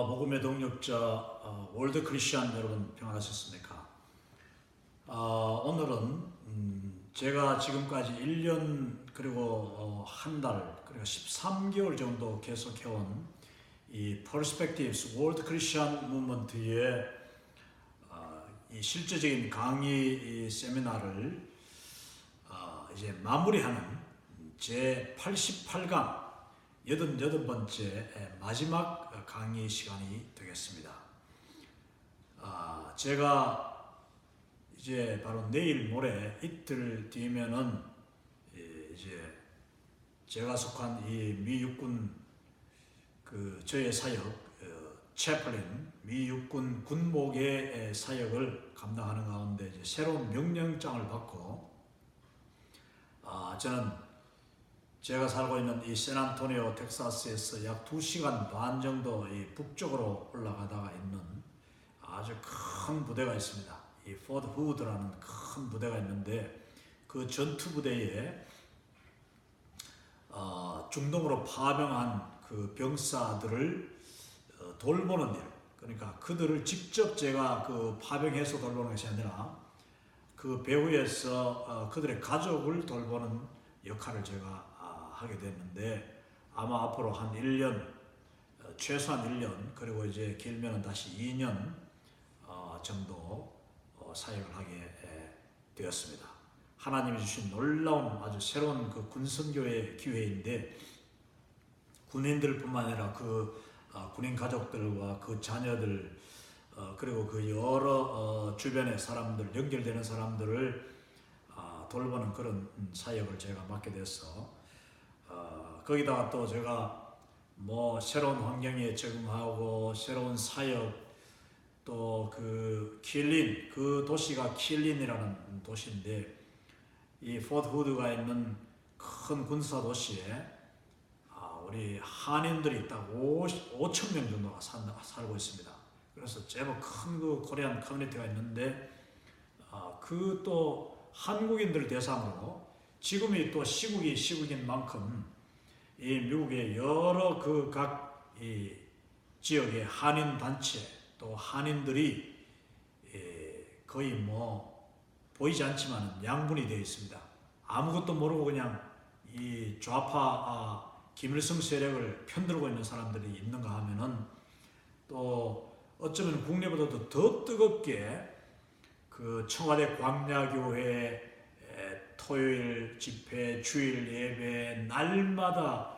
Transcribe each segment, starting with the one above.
복음의 동력자 월드 크리스천 여러분 평안하셨습니까? 오늘은 제가 지금까지 1년 그리고 한 달 그리고 13개월 정도 계속해온 이 Perspectives 월드 크리스천 무브먼트의 이 실제적인 강의 세미나를 이제 마무리하는 제 88강 88번째 마지막 강의 시간이 되겠습니다. 제가 이제 바로 내일 모레 이틀 뒤면은 이제 제가 속한 이 미 육군 저의 사역 채플린 미 육군 군목의 사역을 감당하는 가운데 이제 새로운 명령장을 받고 저는 제가 살고 있는 이 샌안토니오 텍사스에서 약 2시간 반 정도 이 북쪽으로 올라가다가 있는 아주 큰 부대가 있습니다. 이 포드 후드라는 큰 부대가 있는데 그 전투 부대에 중동으로 파병한 그 병사들을 돌보는 일, 그러니까 그들을 직접 제가 파병해서 돌보는 것이 아니라 그 배후에서 그들의 가족을 돌보는 역할을 제가 하게 됐는데 아마 앞으로 한 1년, 최소한 1년, 그리고 이제 길면은 다시 2년 정도 사역을 하게 되었습니다. 하나님이 주신 놀라운 아주 새로운 그 군선교의 기회인데 군인들뿐만 아니라 군인 가족들과 그 자녀들 그리고 그 여러 주변의 사람들, 연결되는 사람들을 돌보는 그런 사역을 제가 맡게 됐어. 거기다가 또 제가 새로운 환경에 적응하고 새로운 사역, 또 킬린, 그 도시가 킬린이라는 도시인데 이 포트 후드가 있는 큰 군사 도시에 우리 한인들이 딱 5천 명 정도가 살고 있습니다. 그래서 제법 큰 코리안 커뮤니티가 있는데 그 또 한국인들 대상으로 지금이 또 시국인 만큼 이 미국의 여러 각 이 지역의 한인 단체 또 한인들이 거의 보이지 않지만 양분이 되어 있습니다. 아무것도 모르고 그냥 이 좌파 김일성 세력을 편들고 있는 사람들이 있는가 하면은 또 어쩌면 국내보다도 더 뜨겁게 그 청와대 광야교회 토요일 집회, 주일 예배, 날마다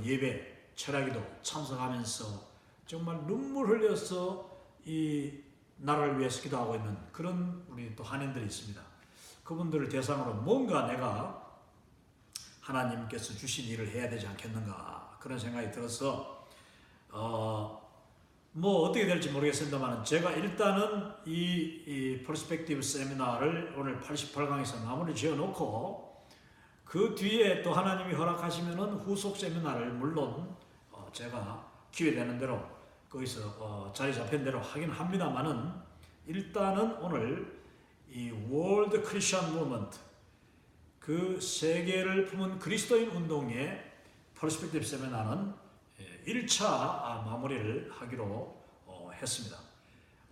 예배, 철야기도 참석하면서 정말 눈물 흘려서 이 나라를 위해서 기도하고 있는 그런 우리 또 한인들이 있습니다. 그분들을 대상으로 뭔가 내가 하나님께서 주신 일을 해야 되지 않겠는가 그런 생각이 들어서 어떻게 될지 모르겠습니다만 제가 일단은 이 퍼스펙티브 세미나를 오늘 88강에서 마무리 지어놓고 그 뒤에 또 하나님이 허락하시면은 후속 세미나를 물론 제가 기회되는 대로 거기서 자리 잡힌 대로 하긴 합니다만은 일단은 오늘 이 월드 크리스천 무브먼트 그 세계를 품은 그리스도인 운동의 퍼스펙티브 세미나는 1차 마무리를 하기로 했습니다.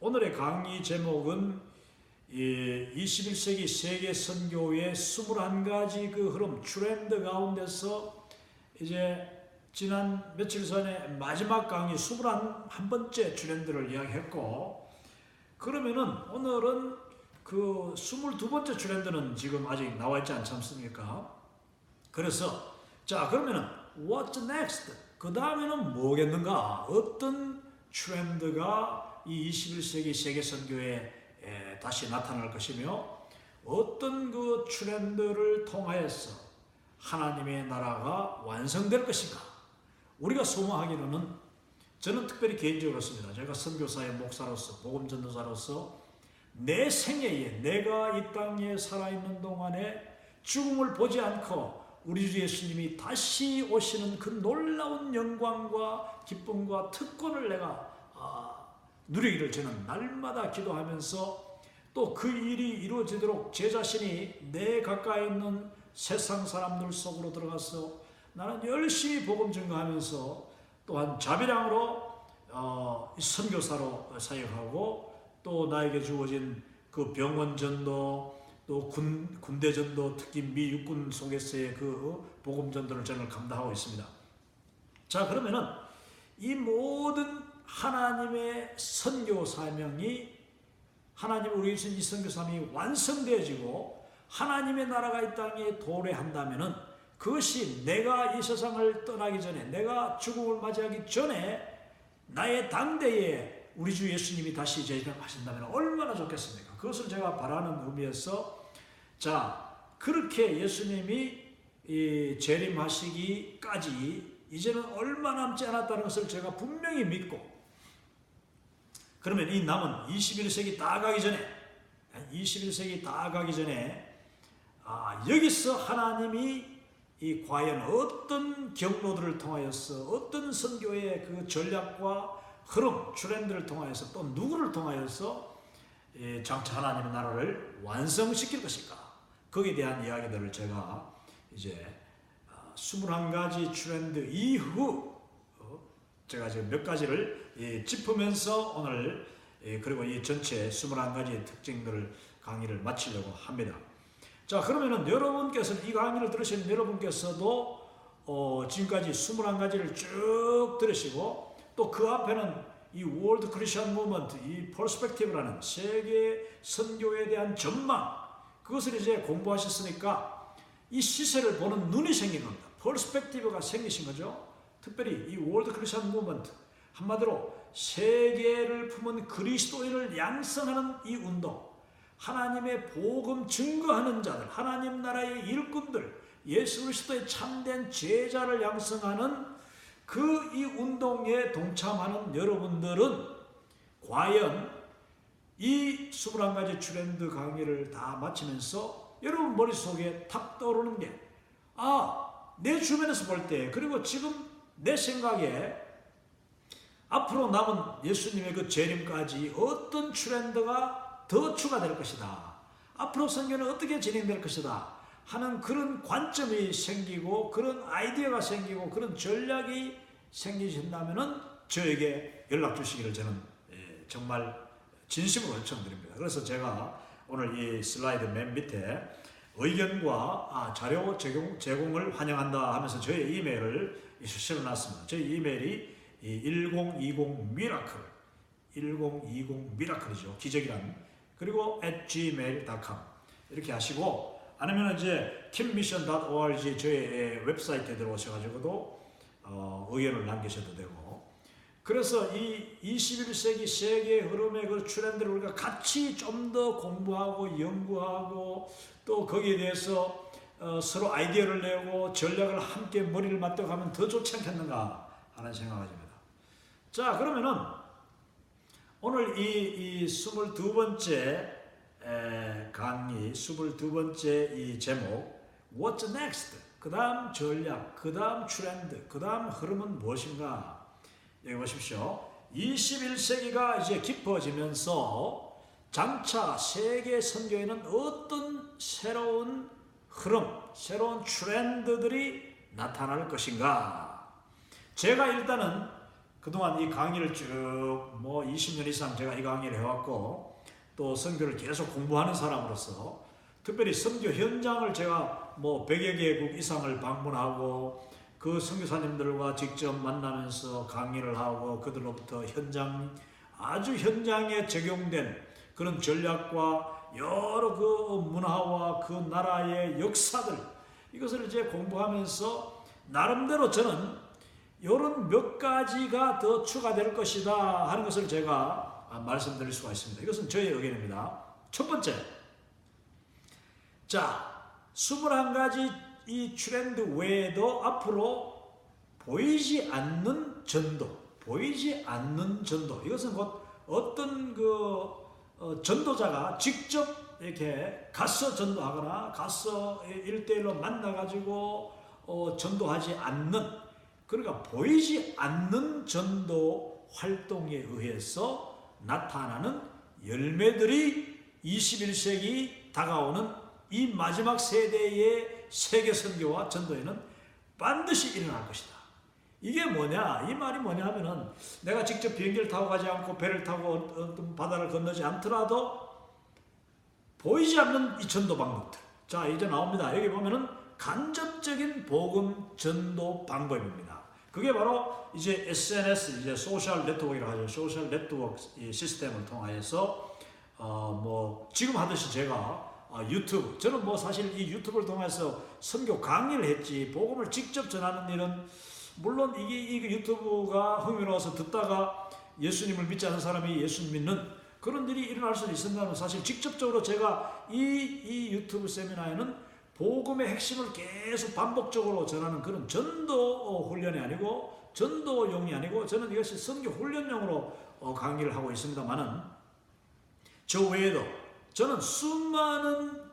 오늘의 강의 제목은 21세기 세계 선교의 21가지 그 흐름 트렌드 가운데서 이제 지난 며칠 전에 마지막 강의 21번째 트렌드를 이야기했고 그러면은 오늘은 그 22번째 트렌드는 지금 아직 나와 있지 않지 않습니까? 그래서 자 그러면은 what's next? 그 다음에는 뭐겠는가? 어떤 트렌드가 이 21세기 세계 선교에 다시 나타날 것이며 어떤 그 트렌드를 통하여서 하나님의 나라가 완성될 것인가? 우리가 소망하기로는 저는 특별히 개인적으로 그렇습니다. 제가 선교사의 목사로서 복음 전도사로서 내 생애에 내가 이 땅에 살아있는 동안에 죽음을 보지 않고 우리 주 예수님이 다시 오시는 그 놀라운 영광과 기쁨과 특권을 내가 누리기를 저는 날마다 기도하면서 또 그 일이 이루어지도록 제 자신이 내 가까이 있는 세상 사람들 속으로 들어가서 나는 열심히 복음 증거하면서 또한 자비량으로 선교사로 사역하고 또 나에게 주어진 그 병원 전도 또 군대 전도 특히 미 육군 속에서의 그 복음 전도를 저는 감당하고 있습니다. 자, 그러면은 이 모든 하나님의 선교 사명이 하나님 우리 주신 이 선교 사명이 완성되어지고 하나님의 나라가 이 땅에 도래한다면은 그것이 내가 이 세상을 떠나기 전에 내가 죽음을 맞이하기 전에 나의 당대에 우리 주 예수님이 다시 재림하신다면 얼마나 좋겠습니까? 그것을 제가 바라는 의미에서 자 그렇게 예수님이 재림하시기까지 이제는 얼마 남지 않았다는 것을 제가 분명히 믿고 그러면 이 남은 21세기 다 가기 전에 여기서 하나님이 이 과연 어떤 경로들을 통하여서 어떤 선교의 그 전략과 흐름, 트렌드를 통하여서 또 누구를 통하여서 장차 하나님의 나라를 완성시킬 것일까? 거기에 대한 이야기들을 제가 이제 21가지 트렌드 이후 제가 지금 몇 가지를 짚으면서 오늘 그리고 이 전체 21가지의 특징들을 강의를 마치려고 합니다. 자, 그러면은 여러분께서 이 강의를 들으시는 여러분께서도 지금까지 21가지를 쭉 들으시고 또 그 앞에는 이 월드 크리스천 무브먼트, 이 퍼스펙티브라는 세계 선교에 대한 전망 그것을 이제 공부하셨으니까 이 시세를 보는 눈이 생긴 겁니다. 퍼스펙티브가 생기신 거죠. 특별히 이 월드 크리스천 무브먼트 한마디로 세계를 품은 그리스도인을 양성하는 이 운동 하나님의 복음 증거하는 자들, 하나님 나라의 일꾼들, 예수 그리스도의 참된 제자를 양성하는 그 이 운동에 동참하는 여러분들은 과연 이 21가지 트렌드 강의를 다 마치면서 여러분 머릿속에 탁 떠오르는 게 내 주변에서 볼 때 그리고 지금 내 생각에 앞으로 남은 예수님의 그 재림까지 어떤 트렌드가 더 추가될 것이다. 앞으로 선교는 어떻게 진행될 것이다. 하는 그런 관점이 생기고 그런 아이디어가 생기고 그런 전략이 생기신다면은 저에게 연락 주시기를 저는 정말 진심으로 요청드립니다. 그래서 제가 오늘 이 슬라이드 맨 밑에 의견과 자료 제공을 환영한다 하면서 저의 이메일을 실어놨습니다. 저희 이메일이 1020 미라클 1020 미라클이죠. 기적이란 그리고 @gmail.com 이렇게 하시고 아니면 이제 kimmission.org 저희 웹사이트에 들어오셔가지고도 의견을 남기셔도 되고 그래서 이 21세기 세계 흐름의 그 트렌드를 우리가 같이 좀 더 공부하고 연구하고 또 거기에 대해서 서로 아이디어를 내고 전략을 함께 머리를 맞대가면 더 좋지 않겠는가 하는 생각을 합니다. 자 그러면은 오늘 이 22번째 강의 22번째 이 제목 What's next? 그 다음 전략, 그 다음 트렌드, 그 다음 흐름은 무엇인가? 여기 보십시오. 21세기가 이제 깊어지면서 장차 세계 선교에는 어떤 새로운 흐름, 새로운 트렌드들이 나타날 것인가? 제가 일단은 그동안 이 강의를 쭉 20년 이상 제가 이 강의를 해왔고 또 선교를 계속 공부하는 사람으로서 특별히 선교 현장을 제가 100여 개국 이상을 방문하고 그 선교사님들과 직접 만나면서 강의를 하고 그들로부터 아주 현장에 적용된 그런 전략과 여러 그 문화와 그 나라의 역사들 이것을 이제 공부하면서 나름대로 저는 이런 몇 가지가 더 추가될 것이다 하는 것을 제가 말씀드릴 수가 있습니다. 이것은 저의 의견입니다. 첫 번째, 자 21가지 이 트렌드 외에도 앞으로 보이지 않는 전도 이것은 곧 어떤 전도자가 직접 이렇게 가서 전도하거나 가서 1대1로 만나가지고 전도하지 않는 그러니까 보이지 않는 전도 활동에 의해서 나타나는 열매들이 21세기 다가오는 이 마지막 세대의 세계 선교와 전도에는 반드시 일어날 것이다. 이게 뭐냐? 이 말이 뭐냐 하면은 내가 직접 비행기를 타고 가지 않고 배를 타고 어떤 바다를 건너지 않더라도 보이지 않는 이 전도 방법들. 자, 이제 나옵니다. 여기 보면은 간접적인 복음 전도 방법입니다. 그게 바로 이제 SNS, 이제 소셜 네트워크라고 하죠. 소셜 네트워크 시스템을 통하여서 뭐 지금 하듯이 제가 유튜브, 저는 뭐 사실 이 유튜브를 통해서 선교 강의를 했지 복음을 직접 전하는 일은, 물론 이게 유튜브가 흥미로워서 듣다가 예수님을 믿지 않는 사람이 예수 믿는 그런 일이 일어날 수는 있습니다만, 사실 직접적으로 제가 이 유튜브 세미나에는 복음의 핵심을 계속 반복적으로 전하는 그런 전도 훈련이 아니고, 전도용이 아니고, 저는 이것이 선교 훈련용으로 강의를 하고 있습니다만은, 저 외에도 저는 수많은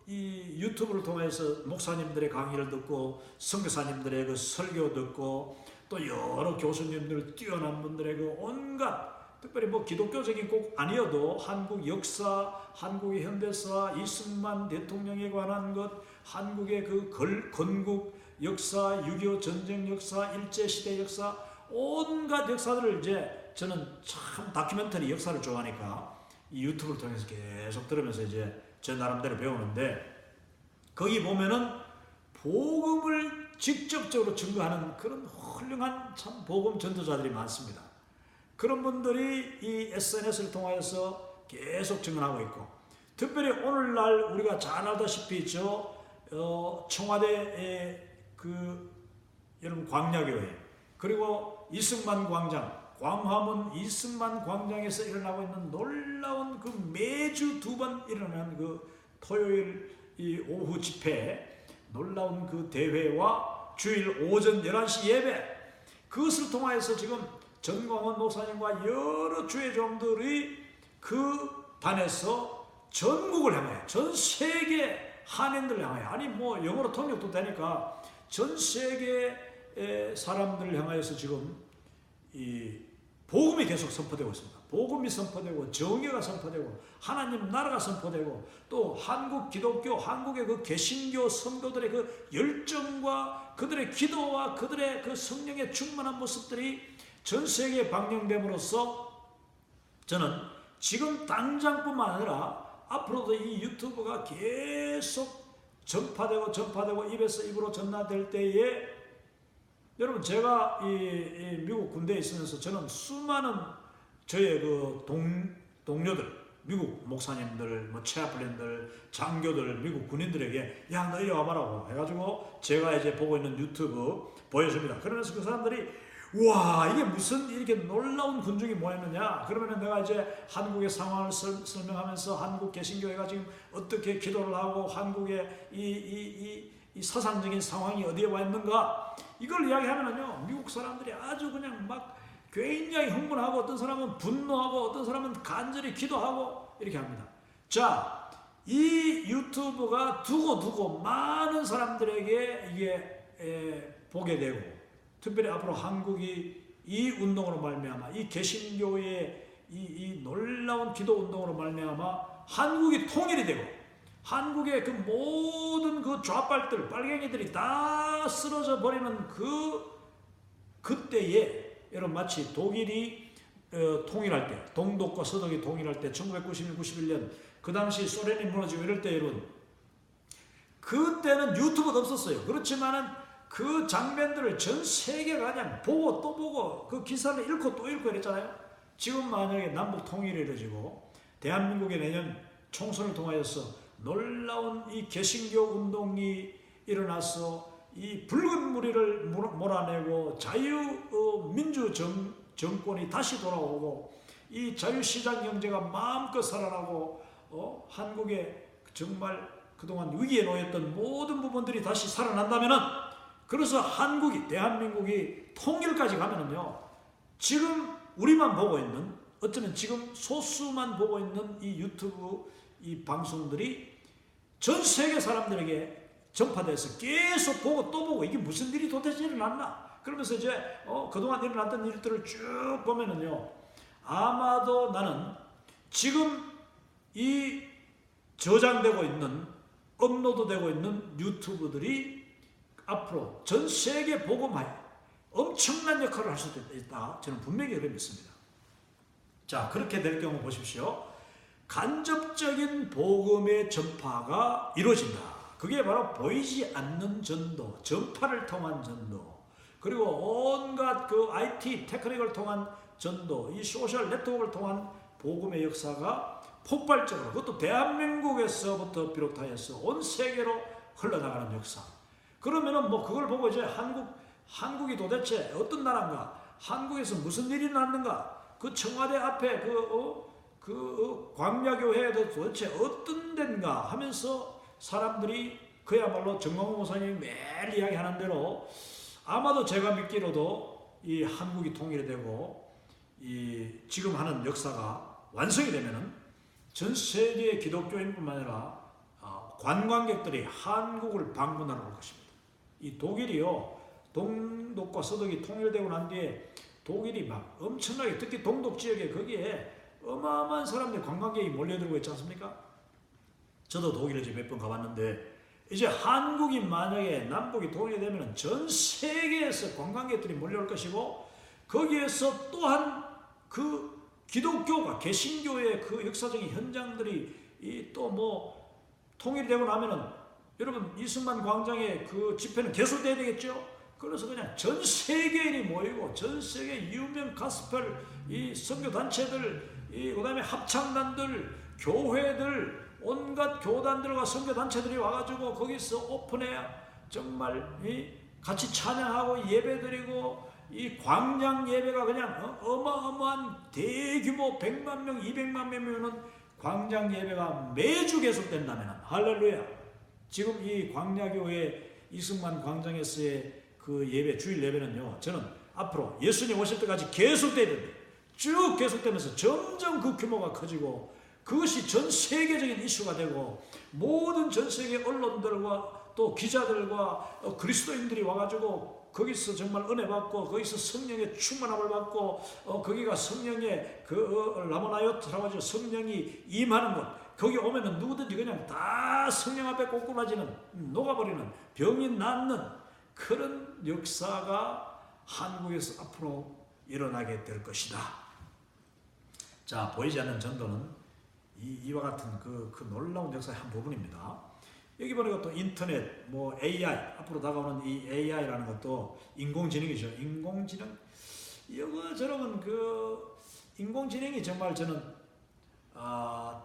이 유튜브를 통해서 목사님들의 강의를 듣고, 선교사님들의 그 설교 듣고, 또 여러 교수님들, 뛰어난 분들의 그 온갖, 특별히 뭐 기독교적인 꼭 아니어도 한국 역사, 한국의 현대사, 이승만 대통령에 관한 것, 한국의 그 건국 역사, 6.25 전쟁 역사, 일제시대 역사, 온갖 역사들을 이제 저는 참 다큐멘터리 역사를 좋아하니까 이 유튜브를 통해서 계속 들으면서 이제 제 나름대로 배우는데, 거기 보면은 복음을 직접적으로 증거하는 그런 훌륭한 참 복음 전도자들이 많습니다. 그런 분들이 이 SNS를 통해서 계속 증언하고 있고, 특별히 오늘날 우리가 잘 알다시피 청와대의 여러분 광야교회, 그리고 이승만 광장, 광화문 이승만 광장에서 일어나고 있는 놀라운 그 매주 2번 일어나는 그 토요일 이 오후 집회, 놀라운 그 대회와 주일 오전 11시 예배, 그것을 통하여서 지금 전광훈 목사님과 여러 주의 종들이 그 단에서 전국을 향하여, 전 세계 한인들을 향하여, 아니 뭐 영어로 통역도 되니까 전 세계 사람들을 향하여서 지금 이 복음이 계속 선포되고 있습니다. 복음이 선포되고, 정의가 선포되고, 하나님 나라가 선포되고, 또 한국 기독교, 한국의 그 개신교 성도들의 그 열정과 그들의 기도와 그들의 그 성령의 충만한 모습들이 전 세계에 방영됨으로써, 저는 지금 당장뿐만 아니라 앞으로도 이 유튜브가 계속 전파되고 입에서 입으로 전파될 때에, 여러분 제가 이 미국 군대에 있으면서 저는 수많은 저의 그 동료들, 미국 목사님들, 뭐 체아플린들, 장교들, 미국 군인들에게 야 너 이리 와봐라고 해가지고 제가 이제 보고 있는 유튜브 보여줍니다. 그러면서 그 사람들이 와 이게 무슨 이렇게 놀라운 군중이 모였느냐, 그러면 내가 이제 한국의 상황을 설명하면서 한국 개신교회가 지금 어떻게 기도를 하고 한국의 이 사상적인 상황이 어디에 와 있는가, 이걸 이야기하면은요 미국 사람들이 아주 그냥 막 굉장히 흥분하고, 어떤 사람은 분노하고, 어떤 사람은 간절히 기도하고 이렇게 합니다. 자, 이 유튜브가 두고 많은 사람들에게 이게 보게 되고, 특별히 앞으로 한국이 이 운동으로 말미암아, 이 개신교의 이 놀라운 기도 운동으로 말미암아 한국이 통일이 되고, 한국의 그 모든 그 좌빨들, 빨갱이들이 다 쓰러져 버리는 그때에, 여러분 마치 독일이 통일할 때, 동독과 서독이 통일할 때 1991, 91년 그 당시 소련이 무너지고 이럴 때, 여러분 그때는 유튜브도 없었어요. 그렇지만은 그 장면들을 전 세계가 그냥 보고 또 보고 그 기사를 읽고 또 읽고 이랬잖아요. 지금 만약에 남북 통일이 이루어지고 대한민국의 내년 총선을 통하여서 놀라운 이 개신교 운동이 일어나서 이 붉은 무리를 몰아내고 자유민주 정권이 다시 돌아오고, 이 자유시장 경제가 마음껏 살아나고, 한국에 정말 그동안 위기에 놓였던 모든 부분들이 다시 살아난다면은, 그래서 한국이, 대한민국이 통일까지 가면은요, 지금 우리만 보고 있는, 어쩌면 지금 소수만 보고 있는 이 유튜브 이 방송들이 전 세계 사람들에게 전파돼서 계속 보고 또 보고, 이게 무슨 일이 도대체 일어났나? 그러면서 이제 그동안 일어났던 일들을 쭉 보면은요, 아마도 나는 지금 이 저장되고 있는, 업로드되고 있는 유튜브들이 앞으로 전 세계 복음화에 엄청난 역할을 할 수도 있다. 저는 분명히 그렇게 믿습니다. 자, 그렇게 될 경우 보십시오. 간접적인 복음의 전파가 이루어진다. 그게 바로 보이지 않는 전도, 전파를 통한 전도, 그리고 온갖 그 IT, 테크닉을 통한 전도, 이 소셜 네트워크를 통한 복음의 역사가 폭발적으로, 그것도 대한민국에서부터 비롯하여서 온 세계로 흘러나가는 역사. 그러면은 뭐 그걸 보고 이제 한국이 도대체 어떤 나라인가? 한국에서 무슨 일이 났는가? 그 청와대 앞에 광야교회도 도대체 어떤 데인가 하면서 사람들이 그야말로 정광훈 목사님이 매일 이야기하는 대로 아마도 제가 믿기로도 이 한국이 통일이 되고 이 지금 하는 역사가 완성이 되면은 전 세계 기독교인뿐만 아니라 관광객들이 한국을 방문하러 올 것입니다. 이 독일이요, 동독과 서독이 통일되고 난 뒤에 독일이 막 엄청나게, 특히 동독 지역에 거기에 어마어마한 사람들, 관광객이 몰려들고 있지 않습니까? 저도 독일에 이제 몇 번 가봤는데 이제 한국이 만약에 남북이 통일이 되면 전 세계에서 관광객들이 몰려올 것이고, 거기에서 또한 그 기독교가, 개신교의 그 역사적인 현장들이 또 뭐 통일되고 나면은 여러분 이승만 광장의 그 집회는 계속돼야 되겠죠? 그래서 그냥 전 세계인이 모이고 전 세계 유명 가스펠 이 선교 단체들, 그다음에 합창단들, 교회들, 온갖 교단들과 선교 단체들이 와가지고 거기서 오픈해야 정말 같이 찬양하고 예배드리고, 이 광장 예배가 그냥 어마어마한 대규모 100만 명, 200만 명이면 광장 예배가 매주 계속된다면 할렐루야. 지금 이 광야교회 이승만 광장에서의 그 예배, 주일 예배는요, 저는 앞으로 예수님 오실 때까지 계속돼야 됩니다. 쭉 계속되면서 점점 그 규모가 커지고 그것이 전 세계적인 이슈가 되고 모든 전 세계 언론들과 또 기자들과 그리스도인들이 와가지고 거기서 정말 은혜 받고 거기서 성령의 충만함을 받고 거기가 성령의 그 라모나요트라고 하죠. 성령이 임하는 곳. 거기 오면은 누구든지 그냥 다 성령 앞에 꼬꾸라지는, 녹아버리는, 병이 낫는 그런 역사가 한국에서 앞으로 일어나게 될 것이다. 자, 보이지 않는 전도는 이와 같은 그 놀라운 역사의 한 부분입니다. 여기 보니까 또 인터넷, 뭐 AI, 앞으로 다가오는 이 AI라는 것도 인공지능이죠. 인공지능, 이거 저러면 그 인공지능이 정말 저는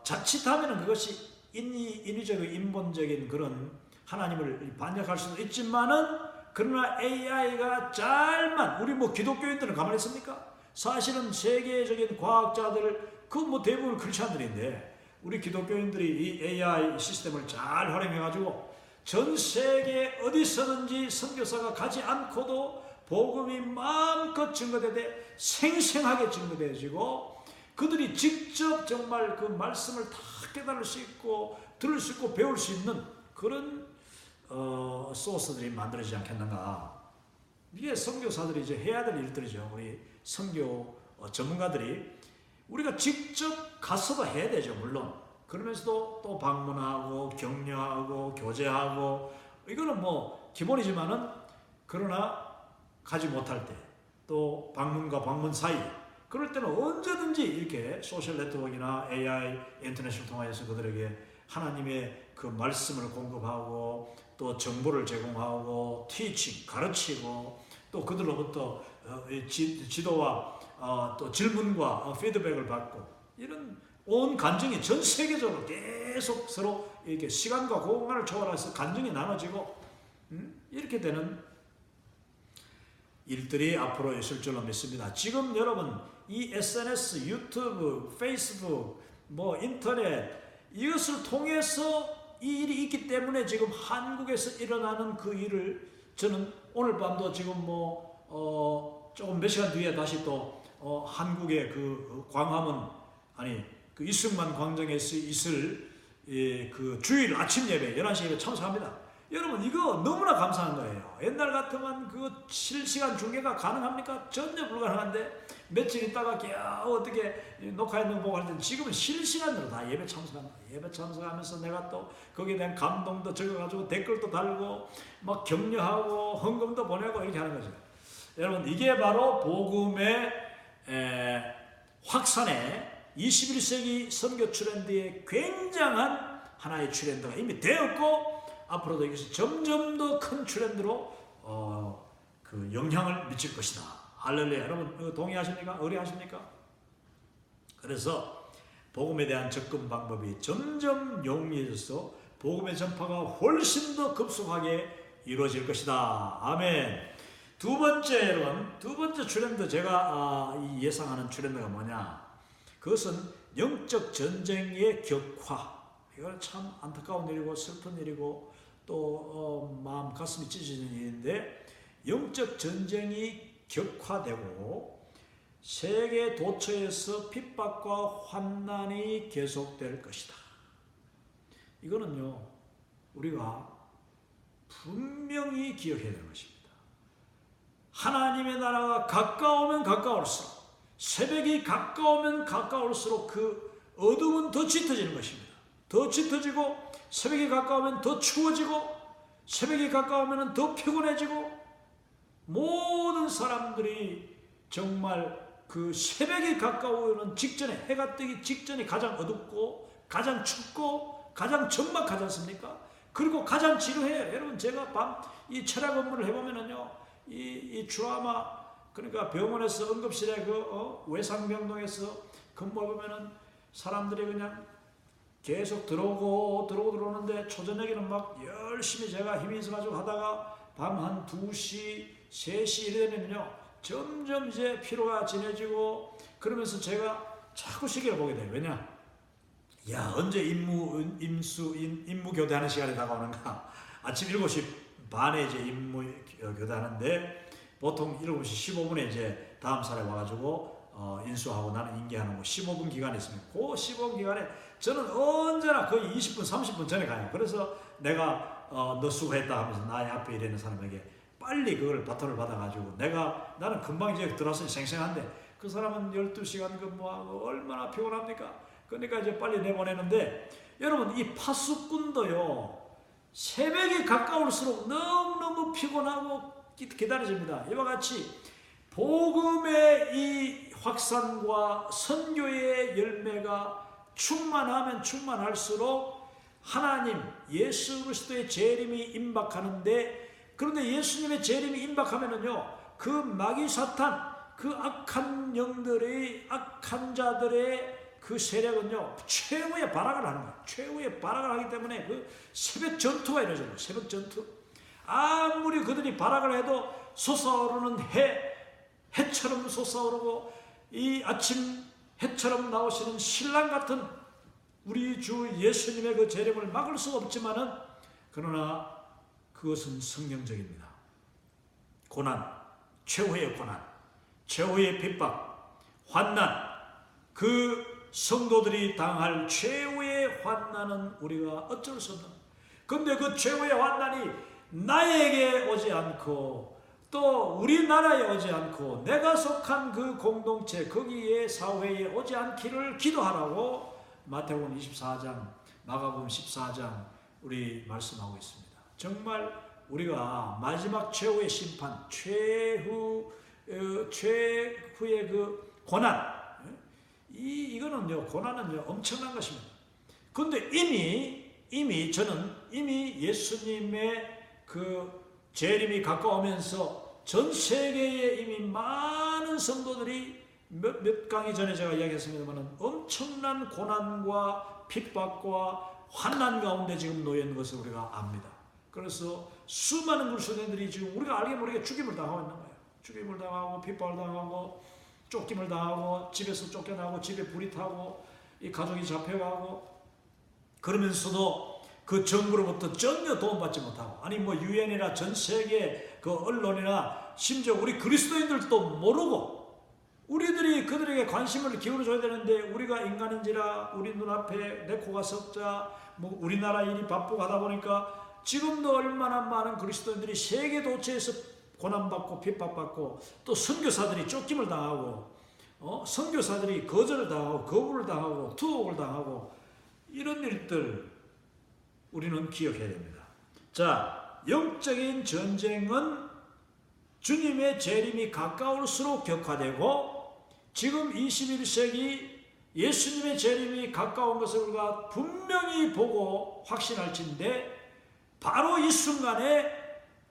자칫하면 그것이 인위적인 인본적인 그런 하나님을 반역할 수도 있지만은, 그러나 AI가 잘만, 우리 뭐 기독교인들은 가만히 있습니까? 사실은 세계적인 과학자들 그 뭐 대부분 크리스찬들인데 우리 기독교인들이 이 AI 시스템을 잘 활용해가지고 전 세계 어디서든지 선교사가 가지 않고도 복음이 마음껏 증거되되 생생하게 증거되어지고, 그들이 직접 정말 그 말씀을 다 깨달을 수 있고 들을 수 있고 배울 수 있는 그런 소스들이 만들어지지 않겠는가. 이게 선교사들이 이제 해야 될 일들이죠. 우리 선교 전문가들이 우리가 직접 가서도 해야 되죠. 물론 그러면서도 또 방문하고 격려하고 교제하고, 이거는 뭐 기본이지만은, 그러나 가지 못할 때 또 방문과 방문 사이, 그럴 때는 언제든지 이렇게 소셜 네트워크나 AI, 인터넷을 통해서 그들에게 하나님의 그 말씀을 공급하고 또 정보를 제공하고 티칭, 가르치고, 또 그들로부터 지도와 또 질문과 피드백을 받고, 이런 온 간증이 전 세계적으로 계속 서로 이렇게 시간과 공간을 초월해서 간증이 나눠지고 이렇게 되는 일들이 앞으로 있을 줄로 믿습니다. 지금 여러분 이 SNS, 유튜브, 페이스북, 뭐 인터넷, 이것을 통해서 이 일이 있기 때문에 지금 한국에서 일어나는 그 일을 저는 오늘 밤도 지금 뭐 조금 몇 시간 뒤에 다시 또 한국의 그 광화문, 아니 그 이승만 광장에서 있을 그 주일 아침 예배 11시 예배 참석합니다. 여러분 이거 너무나 감사한 거예요. 옛날 같으면 그 실시간 중계가 가능합니까? 전혀 불가능한데 며칠 있다가 겨우 어떻게 녹화했는 거 보고 할 때는 지금은 실시간으로 다 예배 참석합니다. 예배 참석하면서 내가 또 거기에 대한 감동도 적어가지고 댓글도 달고 막 격려하고 헌금도 보내고 이렇게 하는 거죠. 여러분 이게 바로 복음의 확산의 21세기 선교 트렌드의 굉장한 하나의 트렌드가 이미 되었고 앞으로도 이것이 점점 더 큰 트렌드로 그 영향을 미칠 것이다. 할렐루야. 여러분 동의하십니까? 의뢰하십니까? 그래서 복음에 대한 접근 방법이 점점 용이해져서 복음의 전파가 훨씬 더 급속하게 이루어질 것이다. 아멘. 두 번째 여러분, 두 번째 트렌드 제가 예상하는 트렌드가 뭐냐? 그것은 영적 전쟁의 격화. 이건 참 안타까운 일이고 슬픈 일이고 또 마음 가슴이 찢어지는 일인데 영적 전쟁이 격화되고 세계 도처에서 핍박과 환난이 계속될 것이다. 이거는요 우리가 분명히 기억해야 되는 것입니다. 하나님의 나라가 가까우면 가까울수록 새벽이 가까우면 가까울수록 그 어둠은 더 짙어지는 것입니다. 더 짙어지고 새벽이 가까우면 더 추워지고 새벽이 가까우면 더 피곤해지고 모든 사람들이 정말 그 새벽이 가까우는 직전에 해가 뜨기 직전이 가장 어둡고 가장 춥고 가장 적막하지 않습니까? 그리고 가장 지루해요. 여러분 제가 밤 이 철학 업무를 해보면은요 이 드라마 그러니까 병원에서 응급실에 외상병동에서 근무해보면은 사람들이 그냥 계속 들어오는데 초저녁에는 막 열심히 제가 힘이 있어가지고 하다가 밤 한 2시, 3시 이래 되면요 점점 이제 피로가 진해지고 그러면서 제가 자꾸 시계를 보게 돼요. 왜냐? 야 언제 임무 교대하는 시간이 다가오는가? 아침 7시 반에 이제 임무 교대하는데 보통 7시 15분에 이제 다음 사람이 와가지고 인수하고 나는 인계하는 거 15분 기간이 있습니다. 그 15분 기간에 저는 언제나 거의 20분, 30분 전에 가요. 그래서 내가 너 수고했다 하면서 나의 앞에 일하는 사람에게 빨리 그걸 바톤을 받아가지고 나는 금방 이제 들어와서 생생한데 그 사람은 12시간 근무하고 얼마나 피곤합니까? 그러니까 이제 빨리 내보내는데 여러분 이 파수꾼도요 새벽이 가까울수록 너무너무 피곤하고 기다려집니다. 이와 같이 복음의 이 확산과 선교의 열매가 충만하면 충만할수록 하나님 예수 그리스도의 재림이 임박하는데 그런데 예수님의 재림이 임박하면은요 그 마귀 사탄 그 악한 영들의 악한 자들의 그 세력은요 최후의 발악을 하는 거예요. 최후의 발악을 하기 때문에 그 새벽 전투가 이루어져요. 새벽 전투. 아무리 그들이 발악을 해도 솟아오르는 해처럼 솟아오르고 이 아침 해처럼 나오시는 신랑 같은 우리 주 예수님의 그 재림을 막을 수 없지만은 그러나 그것은 성경적입니다. 고난, 최후의 고난, 최후의 핍박, 환난, 그 성도들이 당할 최후의 환난은 우리가 어쩔 수 없는. 근데 그 최후의 환난이 나에게 오지 않고 또 우리나라에 오지 않고 내가 속한 그 공동체 거기에 사회에 오지 않기를 기도하라고 마태복음 24장 마가복음 14장 우리 말씀하고 있습니다. 정말 우리가 마지막 최후의 심판 최후의 그 고난 이거는요 고난은요 엄청난 것입니다. 그런데 저는 이미 예수님의 그 재림이 가까우면서 전 세계에 이미 많은 성도들이 몇 강의 전에 제가 이야기했습니다만 엄청난 고난과 핍박과 환난 가운데 지금 놓여 있는 것을 우리가 압니다. 그래서 수많은 그리스도인들이 지금 우리가 알게 모르게 죽임을 당하고 있는 거예요. 죽임을 당하고 핍박을 당하고 쫓김을 당하고 집에서 쫓겨나고 집에 불이 타고 이 가족이 잡혀가고 그러면서도 그 정부로부터 전혀 도움받지 못하고 아니 뭐 유엔이나 전 세계 그 언론이나 심지어 우리 그리스도인들도 모르고 우리들이 그들에게 관심을 기울여줘야 되는데 우리가 인간인지라 우리 눈앞에 내 코가 석자 뭐 우리나라 일이 바쁘고 하다 보니까 지금도 얼마나 많은 그리스도인들이 세계 도처에서 고난받고 핍박받고 또 선교사들이 쫓김을 당하고 선교사들이 거절을 당하고 거부를 당하고 투옥을 당하고 이런 일들 우리는 기억해야 됩니다. 자, 영적인 전쟁은 주님의 재림이 가까울수록 격화되고 지금 21세기 예수님의 재림이 가까운 것을 우리가 분명히 보고 확신할진데 바로 이 순간에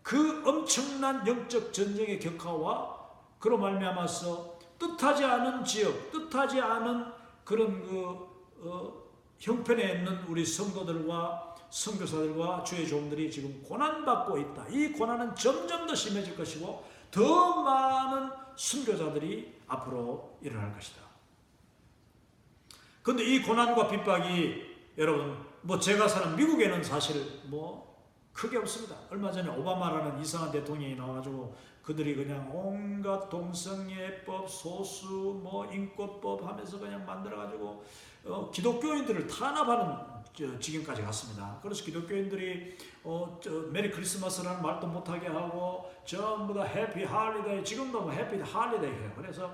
그 엄청난 영적 전쟁의 격화와 그로 말미암아서 뜻하지 않은 지역, 뜻하지 않은 그런 형편에 있는 우리 성도들과 선교사들과 주의 종들이 지금 고난받고 있다. 이 고난은 점점 더 심해질 것이고 더 많은 선교자들이 앞으로 일어날 것이다. 그런데 이 고난과 핍박이 여러분 제가 사는 미국에는 사실 크게 없습니다. 얼마 전에 오바마라는 이상한 대통령이 나와가지고 그들이 그냥 온갖 동성애법, 소수, 인권법 하면서 그냥 만들어가지고 기독교인들을 탄압하는 지경까지 갔습니다. 그래서 기독교인들이 메리 크리스마스라는 말도 못하게 하고 전부 다 해피 할리데이, 지금도 해피 할리데이 해요. 그래서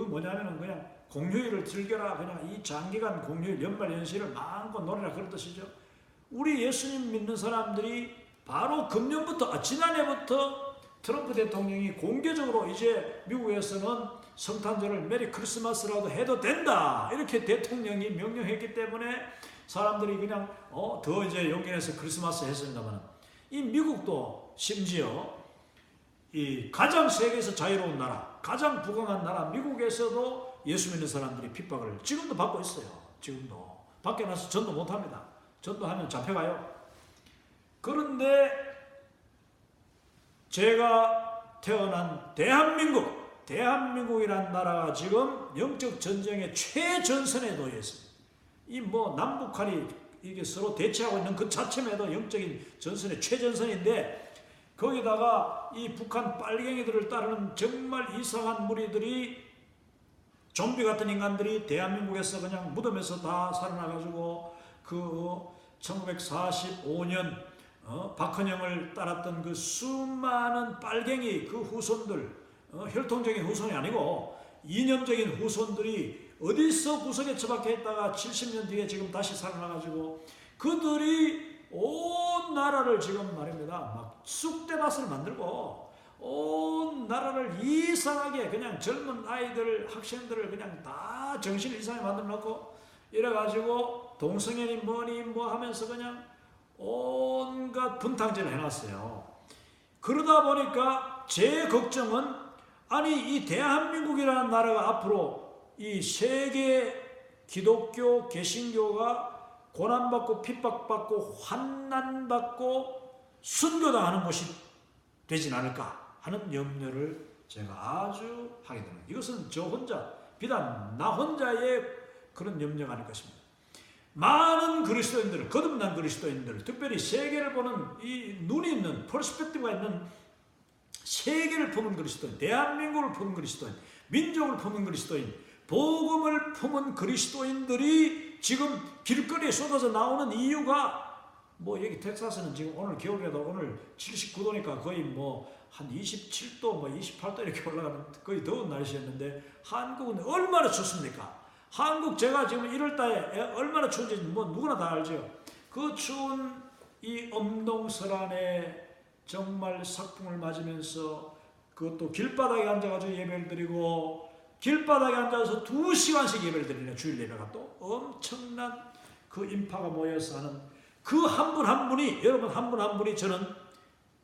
뭐냐면은 그냥 공휴일을 즐겨라, 그냥 이 장기간 공휴일 연말 연시를 마음껏 노래라 그런 뜻이죠. 우리 예수님 믿는 사람들이 바로 금년부터 지난해부터 트럼프 대통령이 공개적으로 이제 미국에서는 성탄절을 메리 크리스마스라도 해도 된다 이렇게 대통령이 명령했기 때문에 사람들이 그냥 더 이제 용기 내서 크리스마스 했습니다만 이 미국도 심지어 이 가장 세계에서 자유로운 나라, 가장 부강한 나라 미국에서도 예수 믿는 사람들이 핍박을 지금도 받고 있어요. 지금도 밖에 나서 전도 못합니다. 전도하면 잡혀가요. 그런데 제가 태어난 대한민국이란 나라가 지금 영적 전쟁의 최전선에 놓여 있습니다. 이 남북한이 이게 서로 대치하고 있는 그 자체에도 영적인 전선의 최전선인데 거기다가 이 북한 빨갱이들을 따르는 정말 이상한 무리들이 좀비 같은 인간들이 대한민국에서 그냥 무덤에서 다 살아나가지고 1945년 박헌영을 따랐던 그 수많은 빨갱이 그 후손들, 혈통적인 후손이 아니고 이념적인 후손들이 어디서 구석에 처박혀 있다가 70년 뒤에 지금 다시 살아나가지고 그들이 온 나라를 지금 말입니다. 막 쑥대밭을 만들고 온 나라를 이상하게 그냥 젊은 아이들, 학생들을 그냥 다 정신을 이상하게 만들어 놓고 이래가지고 동성애니 뭐니 하면서 그냥 온갖 분탕질을 해놨어요. 그러다 보니까 제 걱정은 아니 이 대한민국이라는 나라가 앞으로 이 세계 기독교 개신교가 고난받고 핍박받고 환난받고 순교당하는 곳이 되진 않을까 하는 염려를 제가 아주 하게 됩니다. 이것은 저 혼자 비단 나 혼자의 그런 염려가 아닐 것입니다. 많은 그리스도인들, 거듭난 그리스도인들, 특별히 세계를 보는 이 눈이 있는 퍼스펙티브가 있는 세계를 품은 그리스도인, 대한민국을 품은 그리스도인, 민족을 품은 그리스도인, 복음을 품은 그리스도인들이 지금 길거리에 쏟아져 나오는 이유가 여기 텍사스는 지금 오늘 겨울에도 오늘 79도니까 거의 한 27도, 28도 이렇게 올라가는 거의 더운 날씨였는데 한국은 얼마나 춥습니까? 한국 제가 지금 1월달에 얼마나 추운지 누구나 다 알죠. 그 추운 이 엄동설안에 정말 sak풍을 맞으면서 그것도 길바닥에 앉아가지고 예배를 드리고 길바닥에 앉아서 2시간씩 예배를 드리는 주일 예배가 또 엄청난 그 인파가 모여서 하는 그 한 분 한 분이 여러분 한 분 한 분이 저는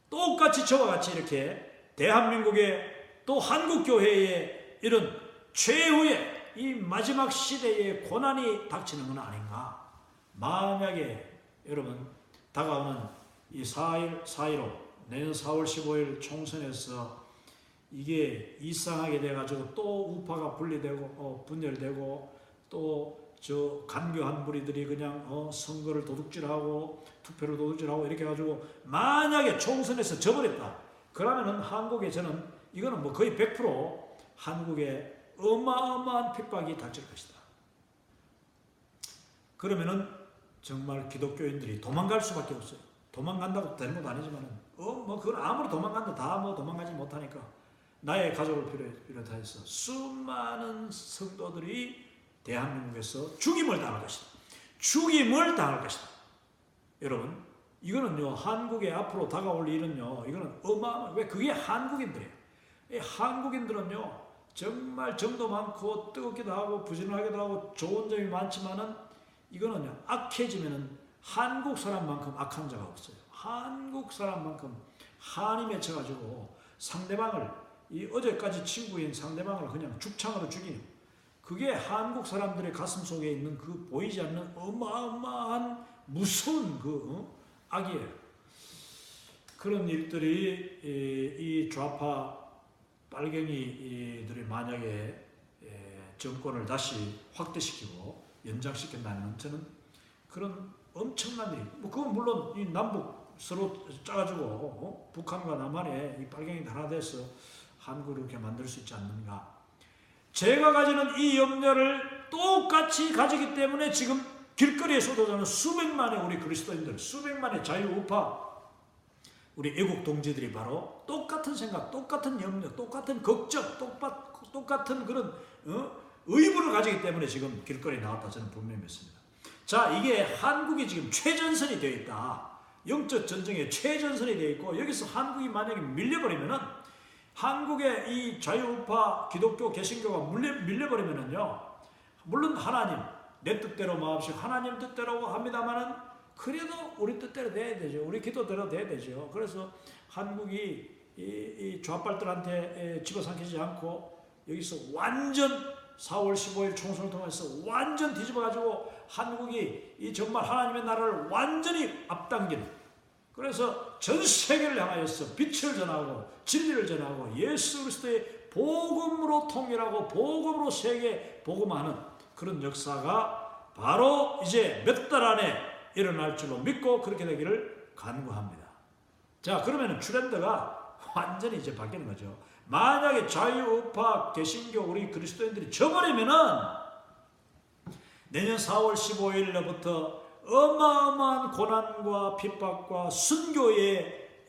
똑같이 저와 같이 이렇게 대한민국의 또 한국교회의 이런 최후의 이 마지막 시대의 고난이 닥치는 건 아닌가. 만약에 여러분 다가오는 이 4.15 내년 4월 15일 총선에서 이게 이상하게 돼가지고 또 우파가 분리되고 분열되고 또 저 간교한 무리들이 그냥 선거를 도둑질하고 투표를 도둑질하고 이렇게 해가지고 만약에 총선에서 져버렸다. 그러면은 한국에 저는 이거는 거의 100% 한국에 어마어마한 핍박이 닥칠 것이다. 그러면은 정말 기독교인들이 도망갈 수밖에 없어요. 도망간다고 되는 것도 아니지만은 그건 아무리 도망간다 다 도망가지 못하니까 나의 가족을 비롯해서 수많은 성도들이 대한민국에서 죽임을 당할 것이다. 죽임을 당할 것이다. 여러분 이거는요, 한국에 앞으로 다가올 일은요, 이거는 어마어마한, 왜 그게 한국인들이에요. 이 한국인들은요, 정말 정도 많고 뜨겁기도 하고 부지런하기도 하고 좋은 점이 많지만은 이거는요, 악해지면은 한국 사람만큼 악한 자가 없어요. 한국 사람만큼 한이 맺혀가지고 상대방을, 이 어제까지 친구인 상대방을 그냥 죽창으로 죽이는, 그게 한국 사람들의 가슴 속에 있는 그 보이지 않는 어마어마한 무서운 그 악이에요. 그런 일들이 이 좌파 빨갱이들이 만약에 정권을 다시 확대시키고 연장시킨다면 저는 그런 엄청난 일, 뭐 그건 물론 이 남북 서로 짜가지고 북한과 남한의 이 빨갱이들 하나 돼서 한국을 이렇게 만들 수 있지 않는가. 제가 가지는 이 염려를 똑같이 가지기 때문에 지금 길거리에 쏟아지는 수백만의 우리 그리스도인들, 수백만의 자유우파 우리 애국 동지들이 바로 똑같은 생각, 똑같은 염려, 똑같은 걱정, 똑같은 그런 의무를 가지기 때문에 지금 길거리에 나왔다 저는 분명히 믿습니다. 자, 이게 한국이 지금 최전선이 되어 있다. 영적 전쟁의 최전선이 되어 있고, 여기서 한국이 만약에 밀려버리면은, 한국의 이 자유우파 기독교 개신교가 밀려버리면은요, 물론 하나님 내 뜻대로 마옵시고 하나님 뜻대로 합니다만은 그래도 우리 뜻대로 돼야 되죠. 우리 기도대로 돼야 되죠. 그래서 한국이 이 좌빨들한테 집어삼키지 않고 여기서 완전 4월 15일 총선을 통해서 완전 뒤집어가지고 한국이 이 정말 하나님의 나라를 완전히 앞당기는, 그래서 전 세계를 향하여서 빛을 전하고 진리를 전하고 예수 그리스도의 복음으로 통일하고 복음으로 세계 복음하는 그런 역사가 바로 이제 몇 달 안에 일어날 줄로 믿고 그렇게 되기를 간구합니다. 자, 그러면 트렌드가 완전히 이제 바뀌는 거죠. 만약에 자유우파 개신교 우리 그리스도인들이 져버리면은 내년 4월 15일로부터 어마어마한 고난과 핍박과 순교의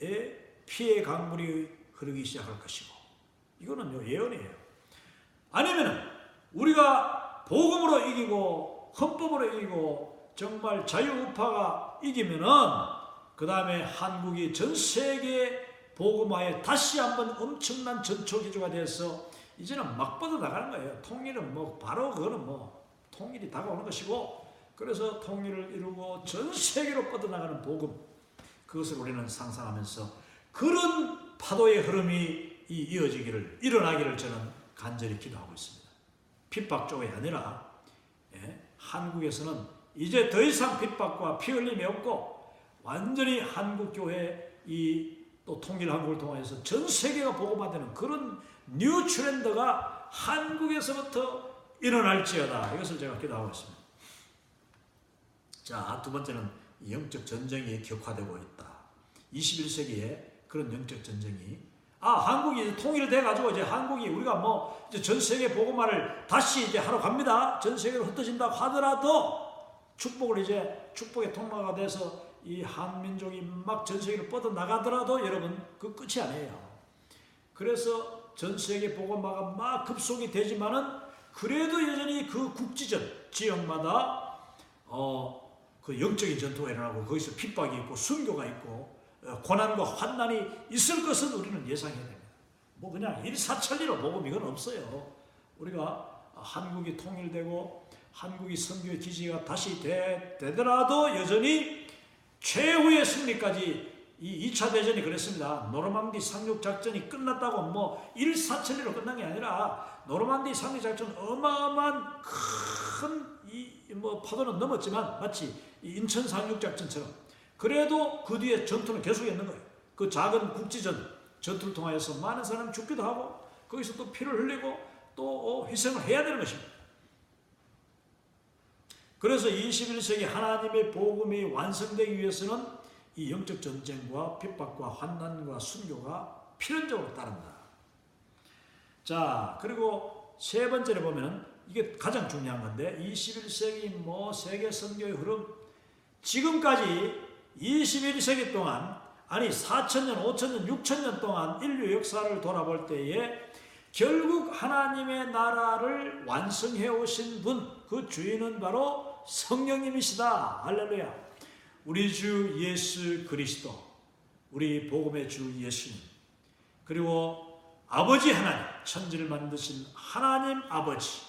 피해 강물이 흐르기 시작할 것이고, 이거는요 예언이에요. 아니면은 우리가 복음으로 이기고 헌법으로 이기고 정말 자유우파가 이기면은 그 다음에 한국이 전 세계 복음화에 다시 한번 엄청난 전초기조가 돼서 이제는 막 뻗어 나가는 거예요. 통일은 뭐 바로 그거는 뭐 통일이 다가오는 것이고, 그래서 통일을 이루고 전 세계로 뻗어나가는 복음, 그것을 우리는 상상하면서 그런 파도의 흐름이 일어나기를 저는 간절히 기도하고 있습니다. 핍박 쪽이 아니라 한국에서는 이제 더 이상 핍박과 피 흘림이 없고 완전히 한국교회 또 통일한국을 통해서 전 세계가 복음화되는 그런 뉴 트렌드가 한국에서부터 일어날지어다. 이것을 제가 기도하고 있습니다. 자, 두 번째는 영적 전쟁이 격화되고 있다. 21세기에 그런 영적 전쟁이, 한국이 이제 통일돼가지고 이제 한국이 우리가 뭐 이제 전 세계 복음화를 다시 이제 하러 갑니다. 전 세계로 흩어진다 하더라도 축복의 통로가 돼서 이 한민족이 막 전 세계로 뻗어 나가더라도 여러분 그 끝이 아니에요. 그래서 전 세계 복음화가 막 급속이 되지만은 그래도 여전히 그 국지전 지역마다 그 영적인 전투가 일어나고 거기서 핍박이 있고 순교가 있고 고난과 환난이 있을 것은 우리는 예상해야 됩니다. 뭐 그냥 일사천리로 복음 이건 없어요. 우리가 한국이 통일되고 한국이 선교의 기지가 다시 되더라도 여전히 최후의 승리까지 이 2차 대전이 그랬습니다. 노르망디 상륙작전이 끝났다고 뭐 일사천리로 끝난 게 아니라 노르망디 상륙작전 어마어마한 큰 뭐 파도는 넘었지만 마치 인천 상륙작전처럼 그래도 그 뒤에 전투는 계속했는 거예요. 그 작은 국지전 전투를 통하여서 많은 사람이 죽기도 하고 거기서 또 피를 흘리고 또 희생을 해야 되는 것입니다. 그래서 21세기 하나님의 복음이 완성되기 위해서는 이 영적 전쟁과 핍박과 환난과 순교가 필연적으로 따른다. 자, 그리고 세 번째로 보면 이게 가장 중요한 건데 21세기 뭐 세계 선교의 흐름, 지금까지 21세기 동안, 아니 4천년, 5천년, 6천년 동안 인류 역사를 돌아볼 때에 결국 하나님의 나라를 완성해 오신 분, 그 주인은 바로 성령님이시다. 할렐루야. 우리 주 예수 그리스도, 우리 복음의 주 예수님, 그리고 아버지 하나님, 천지를 만드신 하나님 아버지,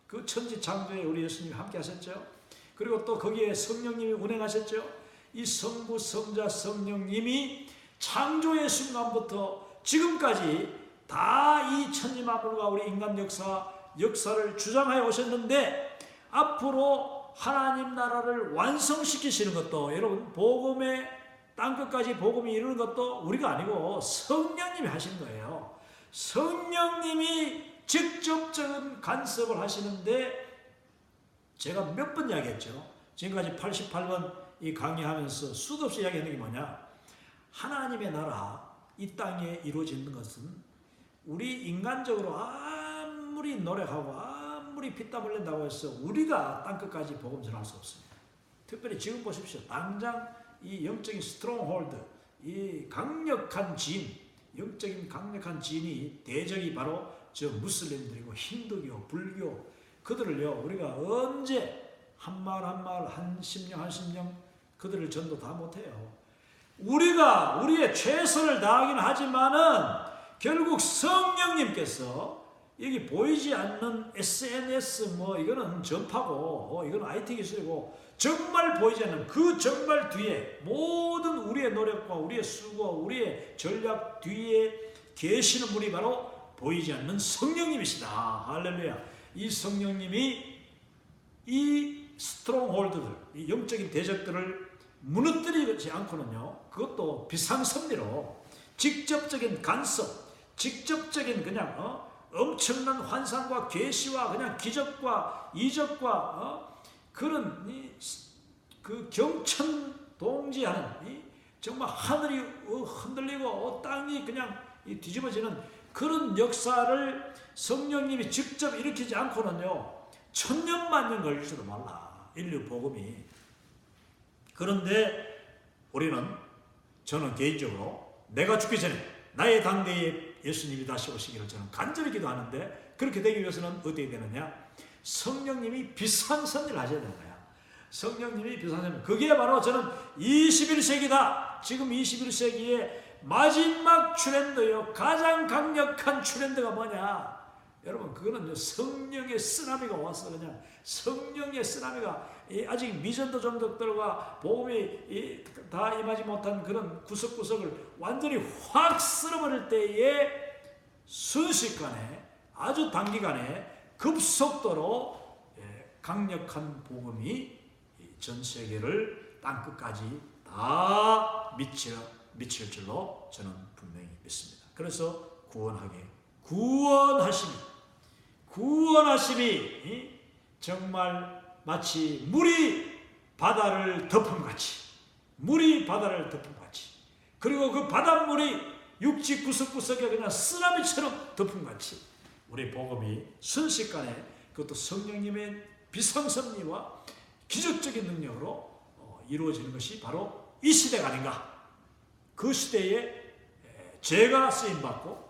그 천지 창조에 우리 예수님이 함께 하셨죠. 그리고 또 거기에 성령님이 운행하셨죠. 이 성부, 성자, 성령님이 창조의 순간부터 지금까지 다 이 천지 만물과 우리 인간 역사를 주장하여 오셨는데, 앞으로 하나님 나라를 완성시키시는 것도, 여러분 복음의 땅끝까지 복음이 이루는 것도 우리가 아니고 성령님이 하신 거예요. 성령님이 직접적인 간섭을 하시는데, 제가 몇 번 이야기했죠. 지금까지 88번 이 강의하면서 수도 없이 이야기하는 게 뭐냐, 하나님의 나라 이 땅에 이루어지는 것은 우리 인간적으로 아무리 노력하고 아무리 피땀 흘린다고 해서 우리가 땅끝까지 복음 전할 수 없습니다. 특별히 지금 보십시오. 당장 이 영적인 스트롱홀드, 이 강력한 진, 영적인 강력한 진이 대적이 바로 저 무슬림들이고 힌두교, 불교, 그들을요 우리가 언제 한 마을 한 마을 한 심령 한 심령 그들을 전도 다 못해요. 우리가 우리의 최선을 다하긴 하지만은 결국 성령님께서 여기 보이지 않는 SNS 이거는 전파고 이거는 IT 기술이고, 정말 보이지 않는 그 정말 뒤에 모든 우리의 노력과 우리의 수고, 우리의 전략 뒤에 계시는 분이 바로 보이지 않는 성령님이시다. 할렐루야. 이 성령님이 이 스트롱홀드들, 이 영적인 대적들을 무너뜨리지 않고는요, 그것도 비상섭리로 직접적인 간섭, 직접적인 그냥 엄청난 환상과 계시와 그냥 기적과 이적과 그런 그 경천동지하는 정말 하늘이 흔들리고 땅이 그냥 뒤집어지는 그런 역사를 성령님이 직접 일으키지 않고는요, 천년만년 걸릴지도 몰라, 인류 복음이. 그런데 저는 개인적으로 내가 죽기 전에 나의 당대에 예수님이 다시 오시기를 저는 간절히 기도하는데, 그렇게 되기 위해서는 어떻게 되느냐, 성령님이 비상선언을 하셔야 되는 거야. 성령님이 비상선언. 그게 바로 저는 21세기다. 지금 21세기에 마지막 트렌드요, 가장 강력한 트렌드가 뭐냐, 여러분 그거는 성령의 쓰나미가 와서, 그냥 성령의 쓰나미가 아직 미전도 종족들과 복음이 다 임하지 못한 그런 구석구석을 완전히 확 쓸어버릴 때에 순식간에, 아주 단기간에 급속도로 강력한 복음이 전 세계를 땅끝까지 다 미칠 줄로 저는 분명히 믿습니다. 그래서 구원하심이 정말 마치 물이 바다를 덮음같이, 그리고 그 바닷물이 육지 구석구석에 그냥 쓰나미처럼 덮음같이 우리 복음이 순식간에, 그것도 성령님의 비상섭리와 기적적인 능력으로 이루어지는 것이 바로 이 시대가 아닌가. 그 시대에 제가 쓰임받고,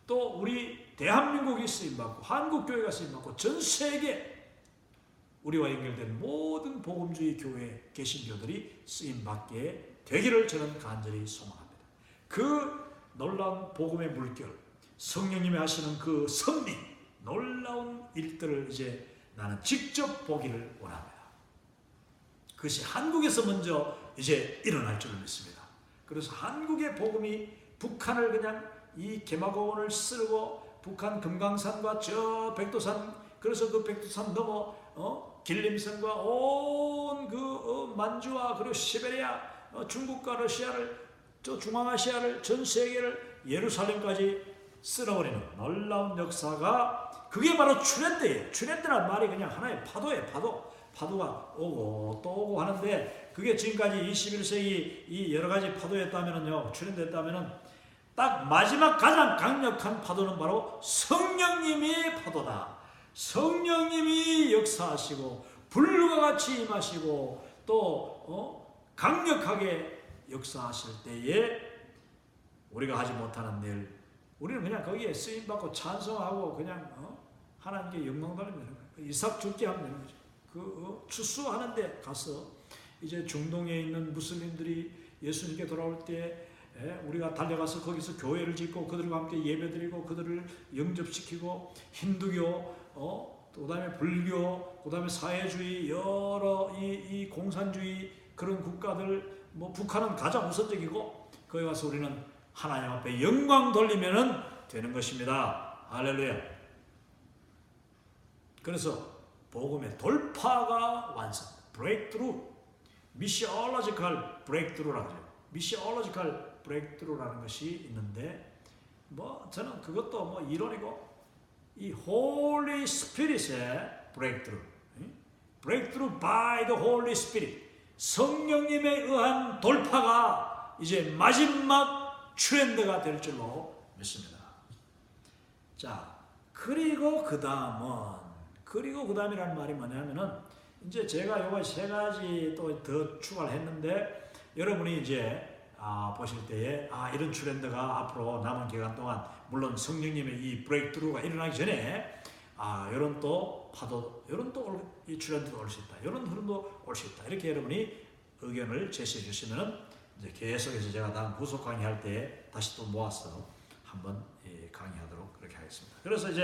또 우리 대한민국이 쓰임받고, 한국교회가 쓰임받고, 전 세계 우리와 연결된 모든 복음주의 교회 개신교들이 쓰임받게 되기를 저는 간절히 소망합니다. 그 놀라운 복음의 물결, 성령님이 하시는 그 섭리, 놀라운 일들을 이제 나는 직접 보기를 원합니다. 그것이 한국에서 먼저 이제 일어날 줄을 믿습니다. 그래서 한국의 복음이 북한을 그냥 이 개마고원을 쓸고 북한 금강산과 저 백두산, 그래서 그 백두산 넘어 길림산과 온 그 만주와 그리고 시베리아, 중국과 러시아를, 저 중앙아시아를, 전 세계를, 예루살렘까지 쓸어버리는 놀라운 역사가, 그게 바로 트렌드예요. 트렌드란 말이 그냥 하나의 파도예요. 파도가 오고 또 오고 하는데, 그게 지금까지 21세기 이 여러 가지 파도였다면은요, 트렌드였다면은 딱 마지막 가장 강력한 파도는 바로 성령님의 파도다. 성령님이 역사하시고 불과 같이 임하시고 또 강력하게 역사하실 때에 우리가 하지 못하는 일, 우리는 그냥 거기에 쓰임받고 찬송하고 그냥 하나님께 영광 돌리면 되는 거예요. 이삭 죽게 하면 되는 거죠. 그 추수하는 데 가서 이제 중동에 있는 무슬림들이 예수님께 돌아올 때 우리가 달려가서 거기서 교회를 짓고 그들과 함께 예배드리고 그들을 영접시키고 힌두교, 또 그다음에 불교, 그다음에 사회주의 여러 이 공산주의 그런 국가들 뭐 북한은 가장 우선적이고 거기 가서 우리는 하나님 앞에 영광 돌리면은 되는 것입니다. 할렐루야. 그래서 복음의 돌파가 완성, breakthrough, missiological breakthrough라고 하죠. missiological breakthrough라는 것이 있는데 뭐 저는 그것도 뭐 이론이고 이 Holy Spirit의 breakthrough, breakthrough by the Holy Spirit, 성령님에 의한 돌파가 이제 마지막 트렌드가 될 줄로 믿습니다. 자, 그리고 그 다음이라는 말이 뭐냐면은 이제 제가 요거 세 가지 또 더 추가를 했는데 여러분이 이제 보실 때에 이런 트렌드가 앞으로 남은 기간 동안 물론 성령님의 이 브레이크트루가 일어나기 전에 이런 또 파도, 이런 또 이 트렌드도 올 수 있다, 이런 흐름도 올 수 있다, 이렇게 여러분이 의견을 제시해 주시면은 이제 계속해서 제가 다음 후속 강의할 때 다시 또 모아서 한번 강의하도록 그렇게 하겠습니다. 그래서 이제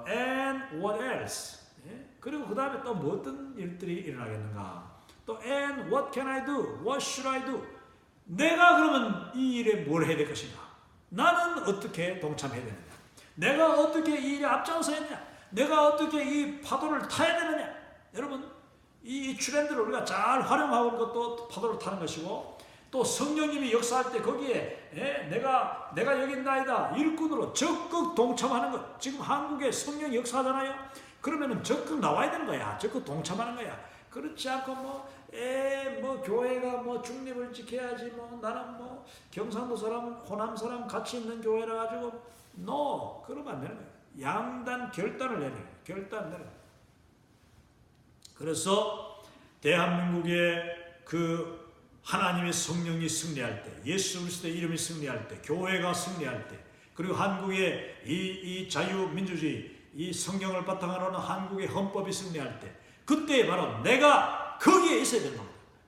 and what else? 그리고 그 다음에 또 어떤 일들이 일어나겠는가? 또 and what can I do? What should I do? 내가 그러면 이 일에 뭘 해야 될 것인가? 나는 어떻게 동참해야 되느냐? 내가 어떻게 이 일에 앞장서야 되느냐? 내가 어떻게 이 파도를 타야 되느냐? 여러분, 이 트렌드를 우리가 잘 활용하는 것도 파도를 타는 것이고 또 성령님이 역사할 때 거기에 내가 여기 있나이다 일꾼으로 적극 동참하는 것. 지금 한국에 성령이 역사하잖아요. 그러면은 적극 나와야 되는 거야. 적극 동참하는 거야. 그렇지 않고 뭐 교회가 뭐 중립을 지켜야지 뭐 나는 뭐 경상도 사람 호남 사람 같이 있는 교회라 가지고 그러면 안 되는 거야. 양단 결단을 내는 거야. 결단 내는 거야. 그래서 대한민국의 그 하나님의 성령이 승리할 때, 예수 그리스도의 이름이 승리할 때, 교회가 승리할 때, 그리고 한국의 이 자유민주주의, 이 성경을 바탕으로 하는 한국의 헌법이 승리할 때, 그때 바로 내가 거기에 있어야 된다.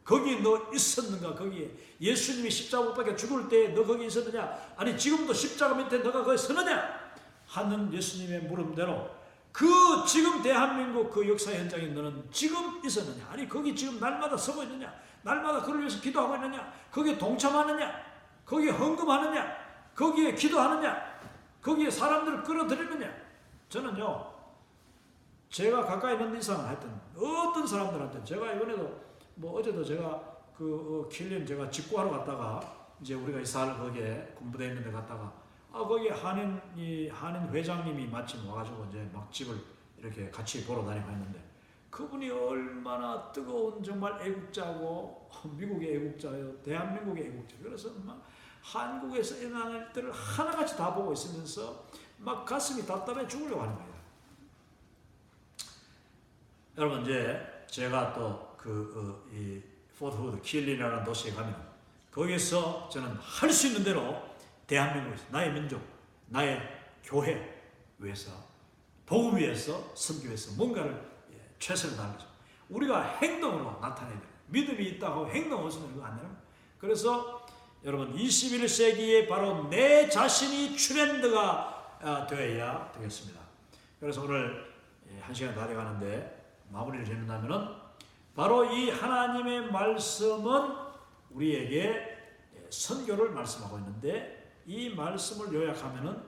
거기에 너 있었는가? 거기에 예수님이 십자가 못 박혀 죽을 때 너 거기 있었느냐? 아니 지금도 십자가 밑에 너가 거기 서느냐? 하는 예수님의 물음대로 지금 대한민국 그 역사 현장에 너는 지금 있었느냐? 아니 거기 지금 날마다 서고 있느냐? 날마다 그를 위해서 기도하고 있느냐? 거기에 동참하느냐? 거기에 헌금하느냐? 거기에 기도하느냐? 거기에 사람들을 끌어들이느냐? 저는요, 제가 가까이 있는 이상은 하여튼 어떤 사람들한테 제가 이번에도 뭐 어제도 제가 킬린 제가 직구하러 갔다가 이제 우리가 이사를 거기에 군부대에 있는 데 갔다가 거기 한인 회장님이 마침 와가지고 이제 막 집을 이렇게 같이 보러 다니고 했는데 그분이 얼마나 뜨거운 정말 애국자고 미국의 애국자요, 대한민국의 애국자. 그래서 막 한국에서 일어나는 일들을 하나같이 다 보고 있으면서 막 가슴이 답답해 죽으려고 하는 거예요. 여러분 이제 제가 또 이 포트후드 킬린이라는 도시에 가면 거기서 저는 할 수 있는 대로 대한민국에서 나의 민족, 나의 교회 위해서 복음 위해서 선교 위해서 뭔가를 최선을 다하는 거죠. 우리가 행동으로 나타내야 돼요. 믿음이 있다고 행동 없으면 이거 안 되는 거예요. 그래서 여러분 21세기에 바로 내 자신이 트렌드가 되어야 되겠습니다. 그래서 오늘 한 시간 다 돼가는데 마무리를 짓는다면은 바로 이 하나님의 말씀은 우리에게 선교를 말씀하고 있는데 이 말씀을 요약하면은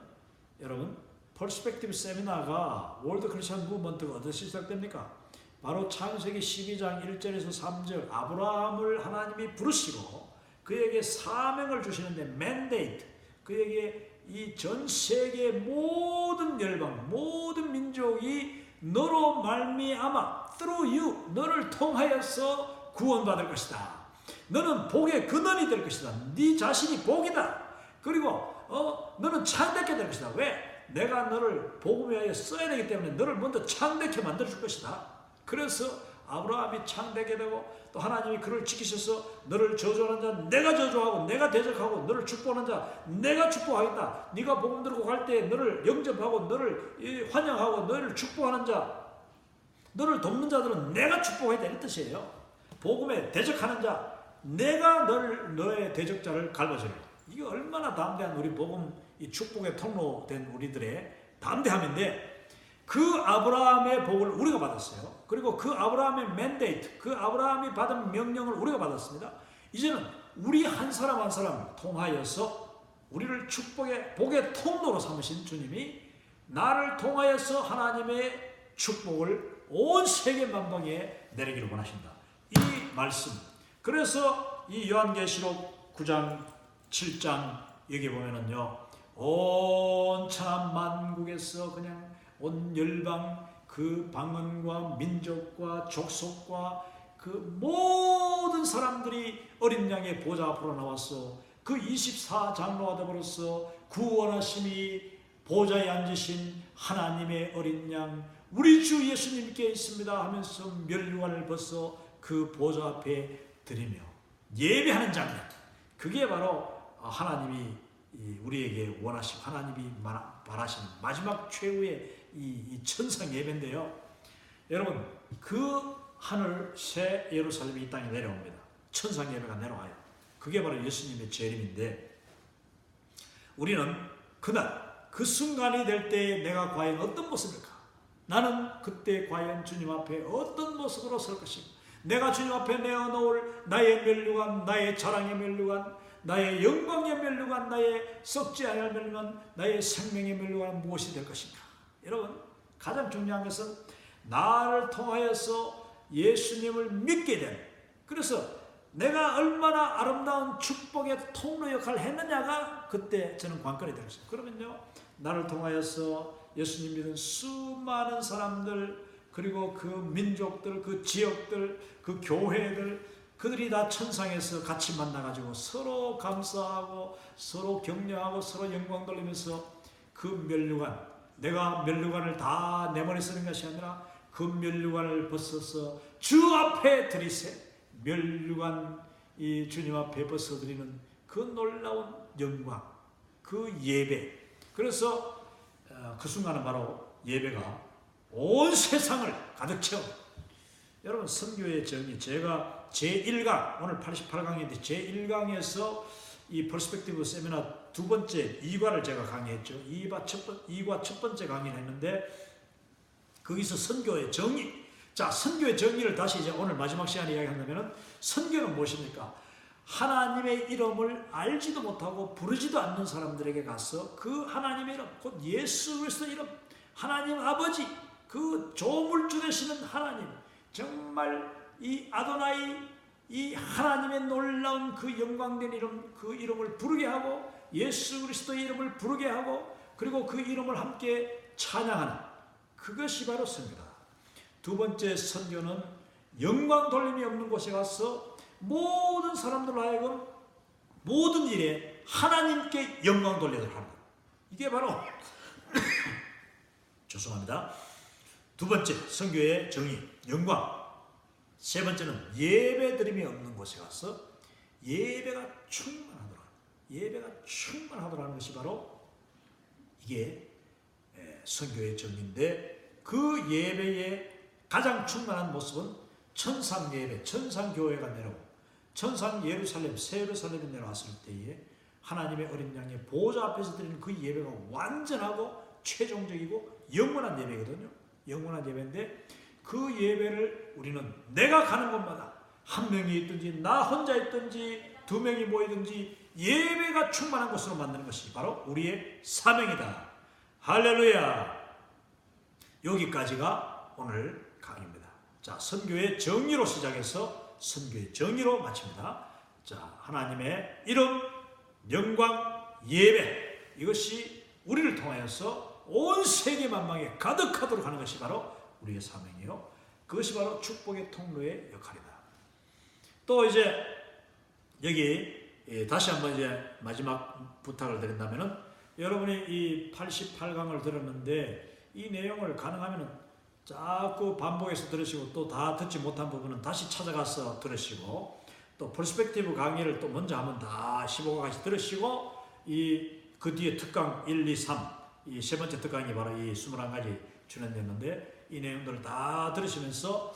여러분 퍼스펙티브 세미나가 월드 크리스천 무브먼트가 어디서 시작됩니까? 바로 창세기 12장 1절에서 3절 아브라함을 하나님이 부르시고 그에게 사명을 주시는데 맨데이트, 그에게 이 전 세계 모든 열방, 모든 민족이 너로 말미암아 through you, 너를 통하여서 구원받을 것이다. 너는 복의 근원이 될 것이다. 네 자신이 복이다. 그리고 너는 창대케 될 것이다. 왜? 내가 너를 복음에 의해 써야 되기 때문에 너를 먼저 창대케 만들어줄 것이다. 그래서 아브라함이 창대케 되고 또 하나님이 그를 지키셔서 너를 저주하는 자 내가 저주하고 내가 대적하고 너를 축복하는 자 내가 축복하겠다. 네가 복음 들고 갈 때 너를 영접하고 너를 환영하고 너를 축복하는 자 너를 돕는 자들은 내가 축복해야 되는 뜻이에요. 복음에 대적하는 자 내가 너의 대적자를 갈라주리라. 이게 얼마나 담대한 우리 복음 이 축복의 통로된 우리들의 담대함인데 그 아브라함의 복을 우리가 받았어요. 그리고 그 아브라함의 맨데이트, 그 아브라함이 받은 명령을 우리가 받았습니다. 이제는 우리 한 사람 한 사람 통하여서 우리를 축복의 복의 통로로 삼으신 주님이 나를 통하여서 하나님의 축복을 온 세계 만방에 내리기를 원하신다. 이 말씀. 그래서 이 요한계시록 9장 7장 여기 보면은요, 온 천하 만국에서 그냥 온 열방 그 방언과 민족과 족속과 그 모든 사람들이 어린 양의 보좌 앞으로 나와서 그 24장로가 되어버려서 구원하심이 보좌에 앉으신 하나님의 어린 양 우리 주 예수님께 있습니다 하면서 면류관을 벗어 그 보좌 앞에 드리며 예배하는 장면, 그게 바로 하나님이 우리에게 원하시고 하나님이 바라시는 마지막 최후의 이 천상 예배인데요. 여러분, 그 하늘 새 예루살렘이 이 땅에 내려옵니다. 천상 예배가 내려와요. 그게 바로 예수님의 재림인데 우리는 그날 그 순간이 될 때 내가 과연 어떤 모습일까? 나는 그때 과연 주님 앞에 어떤 모습으로 설 것인가? 내가 주님 앞에 내어놓을 나의 면류관, 나의 자랑의 면류관, 나의 영광의 면류관, 나의 썩지 않을 면류관, 나의 생명의 면류관은 무엇이 될 것인가? 여러분, 가장 중요한 것은 나를 통하여서 예수님을 믿게 된, 그래서 내가 얼마나 아름다운 축복의 통로 역할을 했느냐가 그때 저는 관건이 되겠어요. 그러면요, 나를 통하여서 예수님 믿은 수많은 사람들, 그리고 그 민족들, 그 지역들, 그 교회들, 그들이 다 천상에서 같이 만나가지고 서로 감사하고 서로 격려하고 서로 영광 돌리면서 그 면류관, 내가 면류관을 다 내 머리에 쓰는 것이 아니라 그 면류관을 벗어서 주 앞에 드리세, 면류관 이 주님 앞에 벗어드리는 그 놀라운 영광, 그 예배. 그래서 그 순간은 바로 예배가 온 세상을 가득 채워. 여러분, 선교의 정의, 제가 제1강, 오늘 88강인데 제1강에서 이 퍼스펙티브 세미나 두 번째 2과를 제가 강의했죠. 2과 첫 번째 강의를 했는데 거기서 선교의 정의. 자, 선교의 정의를 다시 이제 오늘 마지막 시간에 이야기한다면 선교는 무엇입니까? 하나님의 이름을 알지도 못하고 부르지도 않는 사람들에게 가서 그 하나님의 이름, 곧 예수 그리스도 이름, 하나님 아버지, 그 조물주 되시는 하나님, 정말 이 아도나이, 이 하나님의 놀라운 그 영광된 이름, 그 이름을 부르게 하고 예수 그리스도의 이름을 부르게 하고 그리고 그 이름을 함께 찬양하는, 그것이 바로 선교다. 두 번째 선교는 영광 돌림이 없는 곳에 가서 모든 사람들로 하여금 모든 일에 하나님께 영광 돌리도록 하는 것. 이게 바로 죄송합니다. 두 번째 선교의 정의, 영광. 세 번째는 예배드림이 없는 곳에 가서 예배가 충만하도록, 예배가 충만하도록 하는 것이 바로 이게 선교의 정의인데, 그 예배의 가장 충만한 모습은 천상 예배, 천상 교회가 내려오고 천상 예루살렘, 새 예루살렘이 내려왔을 때에 하나님의 어린 양의 보좌 앞에서 드리는 그 예배가 완전하고 최종적이고 영원한 예배거든요. 영원한 예배인데 그 예배를 우리는 내가 가는 곳마다 한 명이 있든지 나 혼자 있든지 두 명이 모이든지 예배가 충만한 곳으로 만드는 것이 바로 우리의 사명이다. 할렐루야. 여기까지가 오늘 강의입니다. 자, 선교의 정의로 시작해서 선교의 정의로 마칩니다. 자, 하나님의 이름, 영광, 예배, 이것이 우리를 통하여서 온 세계 만방에 가득하도록 하는 것이 바로 우리의 사명이요, 그것이 바로 축복의 통로의 역할이다. 또 이제 여기 다시 한번 이제 마지막 부탁을 드린다면은, 여러분이 이 88강을 들었는데 이 내용을 가능하면은 자꾸 반복해서 들으시고 또 다 듣지 못한 부분은 다시 찾아가서 들으시고 또 퍼스펙티브 강의를 또 먼저 한번 다 15강까지 들으시고 그 뒤에 특강 1, 2, 3 이 세 번째 특강이 바로 이 21가지 출연됐는데 이 내용들을 다 들으시면서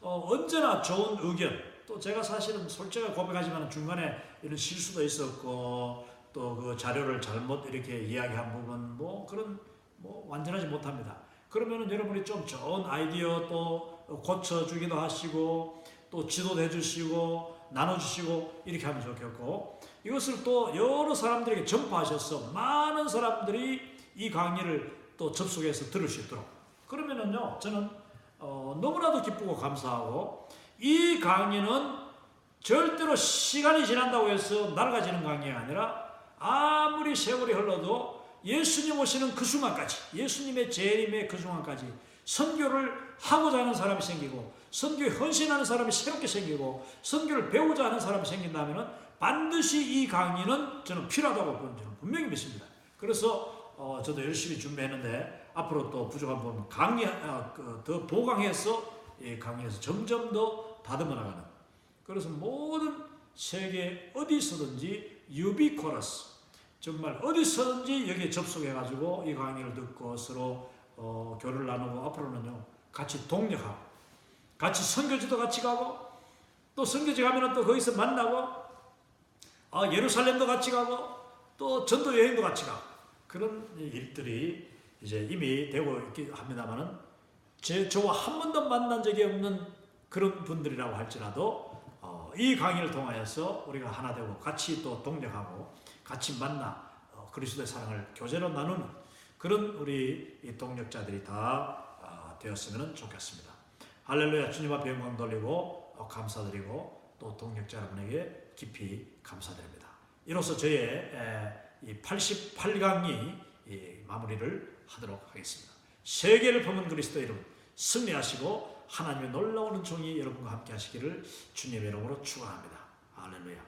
언제나 좋은 의견, 또 제가 사실은 솔직하게 고백하지만 중간에 이런 실수도 있었고 또 그 자료를 잘못 이렇게 이야기한 부분 그런 완전하지 못합니다. 그러면은 여러분이 좀 좋은 아이디어 또 고쳐주기도 하시고 또 지도도 해주시고 나눠주시고 이렇게 하면 좋겠고, 이것을 또 여러 사람들에게 전파하셔서 많은 사람들이 이 강의를 또 접속해서 들을 수 있도록, 그러면은요 저는 너무나도 기쁘고 감사하고, 이 강의는 절대로 시간이 지난다고 해서 낡아지는 강의가 아니라 아무리 세월이 흘러도 예수님 오시는 그 순간까지, 예수님의 재림의 그 순간까지 선교를 하고자 하는 사람이 생기고 선교에 헌신하는 사람이 새롭게 생기고 선교를 배우자 하는 사람이 생긴다면 반드시 이 강의는 저는 필요하다고 저는 분명히 믿습니다. 그래서 저도 열심히 준비했는데 앞으로 또 부족한 부분 더 보강해서 강의에서 점점 더 다듬어 나가는, 그래서 모든 세계 어디서든지 유비쿼러스, 정말 어디서든지 여기에 접속해가지고 이 강의를 듣고 서로 교류를 나누고 앞으로는요 같이 동력하고 같이 선교지도 같이 가고 또 선교지 가면은 또 거기서 만나고 예루살렘도 같이 가고 또 전도 여행도 같이 가고 그런 일들이 이제 이미 되고 있긴 합니다만은 저와 한 번도 만난 적이 없는 그런 분들이라고 할지라도 이 강의를 통하여서 우리가 하나 되고 같이 또 동력하고 같이 만나 그리스도의 사랑을 교제로 나누는 그런 우리 이 동력자들이 다 되었으면 좋겠습니다. 할렐루야. 주님 앞에 영광 돌리고 감사드리고 또 동력자 여러분에게 깊이 감사드립니다. 이로써 저의 이 88강의 마무리를 하도록 하겠습니다. 세계를 품은 그리스도 이름 승리하시고 하나님의 놀라운 은총이 여러분과 함께 하시기를 주님의 이름으로 축원합니다. 할렐루야.